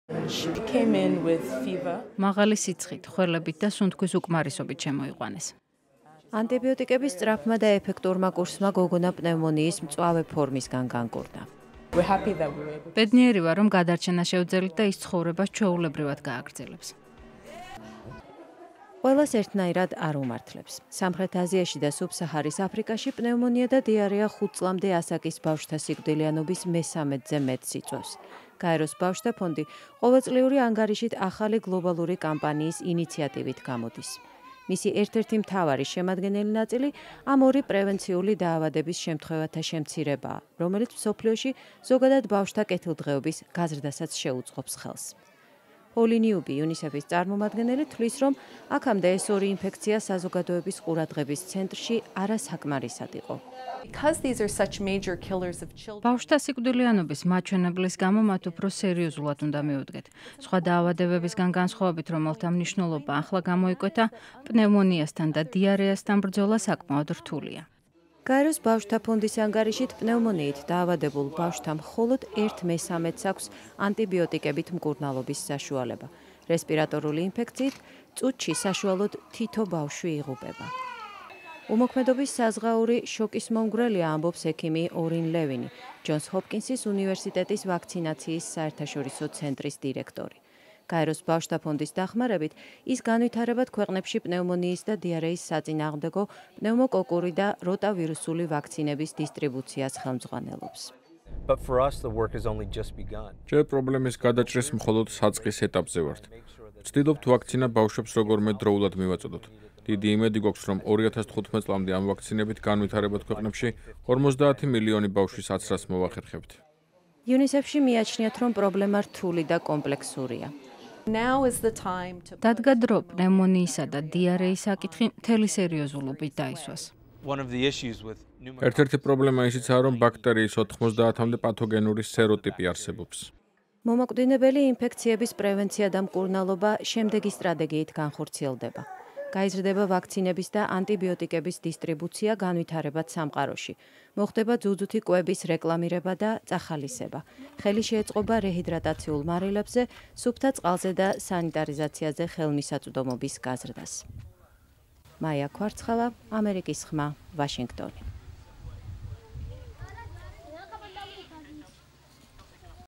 She came in with fever. მაღალი სიცხით, ხველებით და სუნთქვის უკმარისობით შემოიყვანეს. ანტიბიოტიკების სწრაფმა და ეფექტურმა კურსმა გოგონა პნევმონიის მწვავე ფორმისგან განკურნა. We're happy that we were able to. ბედნიერი ვარ, რომ გადარჩენა შევძელით და ის ცხოვრებას ჩვეულებრივად გააგრძელებს. ყველას ერთნაირად არ უმართლებს. სამხრეთ აზიაში და სუბსაჰარის აფრიკაში პნევმონია და დიარეა 5 წლამდე ასაკის ბავშვთა სიკვდილიანობის მე-13-ზე მეტს იწვევს. გაეროს ბავშვთა ფონდი ყოველწლიური ანგარიშით ახალი გლობალური კამპანიის ინიციატივით გამოდის. მისი ერთ-ერთი მთავარი შემადგენელი ნაწილი ამ ორი პრევენციული დაავადების შემთხვევათა შემცირებაა, რომელიც მსოფლიოში ზოგადად ბავშვთა კეთილდღეობის გაზრდასაც შეუწყობს ხელს. პოლი ნიუბი, UNICEF-ის წარმომადგენელი, თვლის, რომ აქამდე ეს ორი ინფექცია საზოგადოების ყურადღების ცენტრში არასაკმარისად იყო. Because these are such major killers of children. ბავშვთა სიკვდილიანობის მაჩვენებლის გამო მათ უფრო სერიოზულად უნდა მიუდგეთ. სხვა დაავადებებისგან განსხვავებით, რომელთა მნიშვნელობა ახლა გამოიკვეთა, პნევმონიასთან და დიარეასთან ბრძოლა საკმაოდ რთულია. გაეროს ბავშვთა ფონდის ანგარიშით პნევმონიით დაავადებულ ბავშვთა მხოლოდ 1/13-ს აქვს ანტიბიოტიკებით მკურნალობის საშუალება. რესპირატორული ინფექციით წუთში საშუალოდ თითო ბავშვი იღუპება. უმოქმედობის საზღაური შოკის მომგვრელია, ამბობს ექიმი ორინ ლევინი, ჯონს ჰოპკინსის უნივერსიტეტის ვაქცინაციის საერთაშორისო ცენტრის დირექტორი. გაეროს ბავშვთა ფონდის დახმარებით ის განვითარებად ქვეყნებში პნევმონიის და დიარეის საწინააღმდეგო პნევმოკოკური და როტავირუსული ვაქცინების დისტრიბუციას ხელმძღვანელობს. But for us the work has only just begun. ჯერ პრობლემის გადაჭრის მხოლოდ საწყის ეტაპზე ვართ. ვცდილობთ ვაქცინა ბავშვებს როგორმე დროულად მივაწოდოთ. დიდი იმედი გვაქვს, რომ 2015 წლამდე ამ ვაქცინებით განვითარებად ქვეყნებში 50 მილიონი ბავშვის აცრას მოვახერხებთ. UNICEF-ში მიაჩნიათ, რომ პრობლემა რთული და კომპლექსურია. Now is the time to. დადგა დრო პნევმონიისა და დიარეის საკითხი მთელი სერიოზულობით დაისვას. One of the issues with ერთ-ერთი პრობლემა ისიცაა, რომ ბაქტერიის 90-მდე პათოგენური სეროტიპი არსებობს. მომაკვდინებელი ინფექციების პრევენცია და მკურნალობა შემდეგი სტრატეგიით განხორციელდება. გაიზრდება ვაქცინების და ანტიბიოტიკების დისტრიბუცია განვითარებად სამყაროში. მოხდება ძუძუთი კვების რეკლამირება და წახალისება. ხელი შეეწყობა რეჰიდრატაციულ მარილებზე, სუფთა წყალზე და სანიტარიზაციაზე ხელმისაწვდომობის გაზრდას. მაია ქვარცხალა, ამერიკის ხმა, ვაშინგტონი.